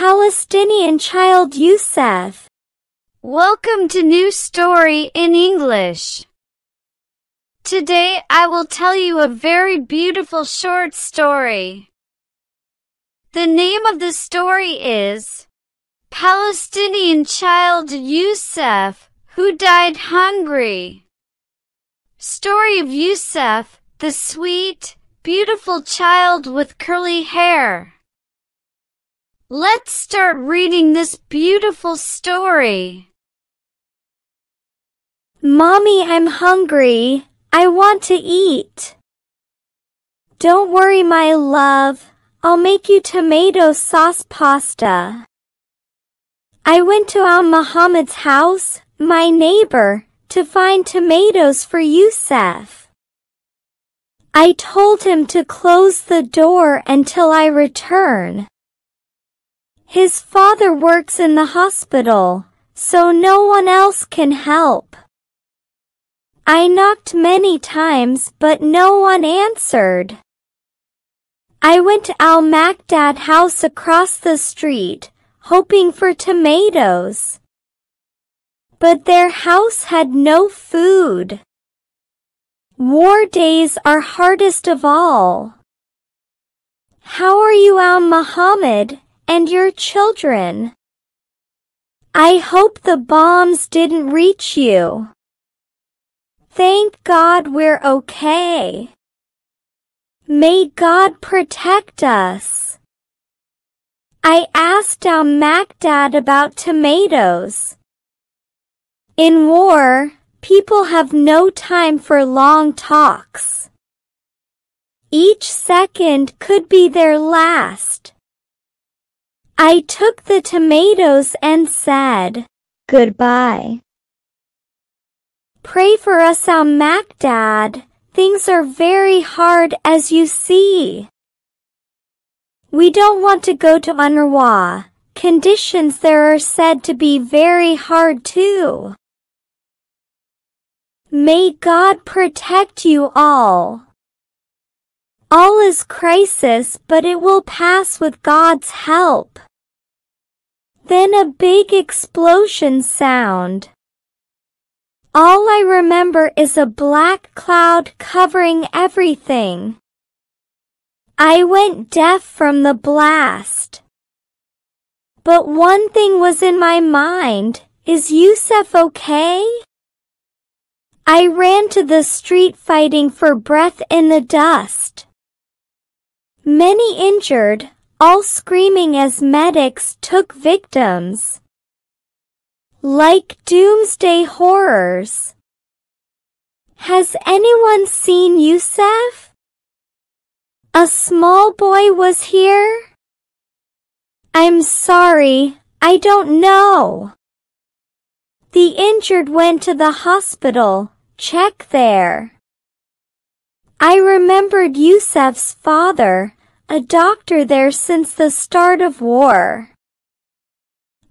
Palestinian child Youssef. Welcome to New Story in English. Today I will tell you a very beautiful short story. The name of the story is Palestinian child Youssef, who died hungry. Story of Youssef, the sweet, beautiful child with curly hair. Let's start reading this beautiful story. Mommy, I'm hungry. I want to eat. Don't worry, my love. I'll make you tomato sauce pasta. I went to Muhammad's house, my neighbor, to find tomatoes for Youssef. I told him to close the door until I return. His father works in the hospital, so no one else can help. I knocked many times, but no one answered. I went to Al-Makdad house across the street, hoping for tomatoes. But their house had no food. War days are hardest of all. How are you, Muhammad, and your children? I hope the bombs didn't reach you. Thank God we're okay. May God protect us. I asked Makdad about tomatoes. In war, people have no time for long talks. Each second could be their last. I took the tomatoes and said, "Goodbye." Pray for us, Makdad. Things are very hard, as you see. We don't want to go to UNRWA. Conditions there are said to be very hard too. May God protect you all. All is crisis, but it will pass with God's help. Then a big explosion sound. All I remember is a black cloud covering everything. I went deaf from the blast. But one thing was in my mind, is Youssef okay? I ran to the street fighting for breath in the dust. Many injured, all screaming as medics took victims. Like doomsday horrors. Has anyone seen Youssef? A small boy was here? I'm sorry, I don't know. The injured went to the hospital, check there. I remembered Youssef's father, a doctor there since the start of war.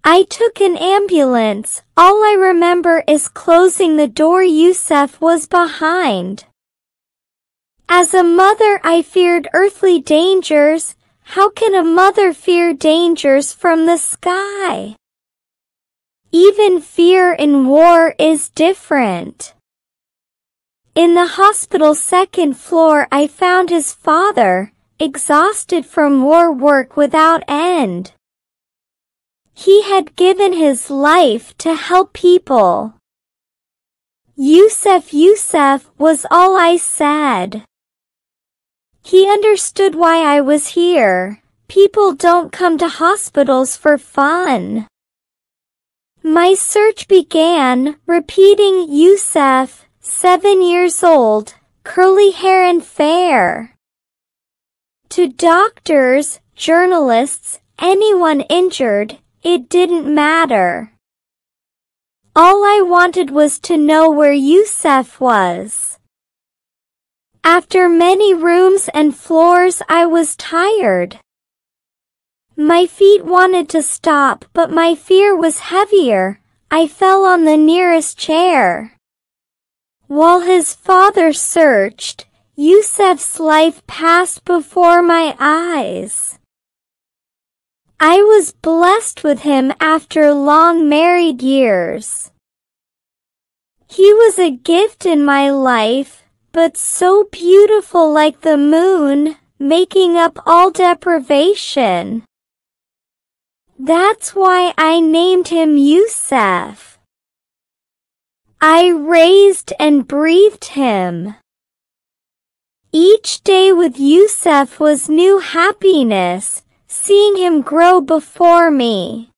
I took an ambulance. All I remember is closing the door Youssef was behind. As a mother, I feared earthly dangers. How can a mother fear dangers from the sky? Even fear in war is different. In the hospital's second floor, I found his father, exhausted from war work without end. He had given his life to help people. Youssef, Youssef was all I said. He understood why I was here. People don't come to hospitals for fun. My search began, repeating Youssef, 7 years old, curly hair and fair. To doctors, journalists, anyone injured, it didn't matter. All I wanted was to know where Youssef was. After many rooms and floors, I was tired. My feet wanted to stop, but my fear was heavier. I fell on the nearest chair. While his father searched, Youssef's life passed before my eyes. I was blessed with him after long married years. He was a gift in my life, but so beautiful like the moon, making up all deprivation. That's why I named him Yusuf. I raised and breathed him. Each day with Yusuf was new happiness, seeing him grow before me.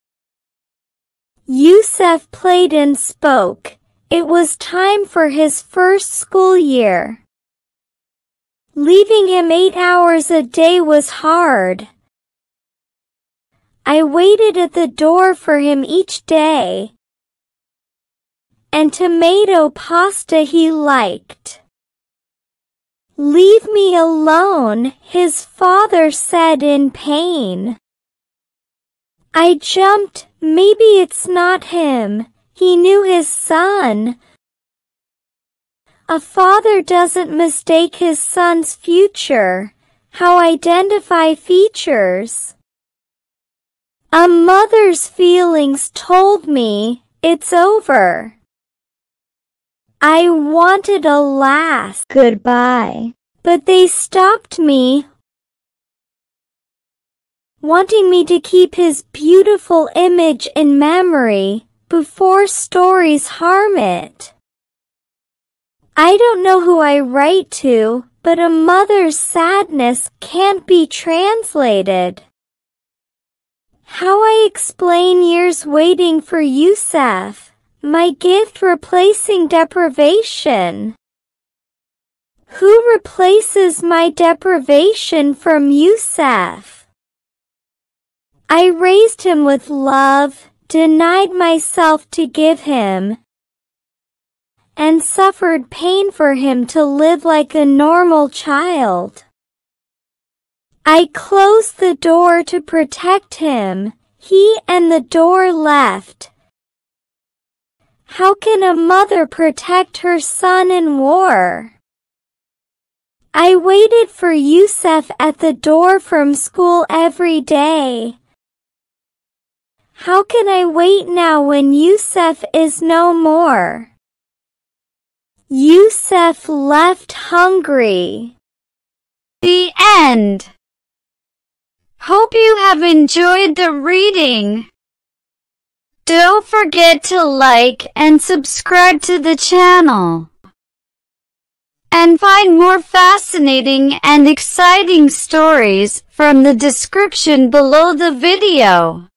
Yusuf played and spoke. It was time for his first school year. Leaving him 8 hours a day was hard. I waited at the door for him each day. And tomato pasta he liked. "Leave me alone," his father said in pain. I jumped. Maybe it's not him. He knew his son. A father doesn't mistake his son's future. How identify features? A mother's feelings told me, it's over. I wanted a last goodbye, but they stopped me, wanting me to keep his beautiful image in memory before stories harm it. I don't know who I write to, but a mother's sadness can't be translated. How I explain years waiting for Yusuf, my gift replacing deprivation. Who replaces my deprivation from Yusuf? I raised him with love, denied myself to give him, and suffered pain for him to live like a normal child. I closed the door to protect him. He and the door left. How can a mother protect her son in war? I waited for Yusuf at the door from school every day. How can I wait now when Yusuf is no more? Yusuf left hungry. The end. Hope you have enjoyed the reading. Don't forget to like and subscribe to the channel. And find more fascinating and exciting stories from the description below the video.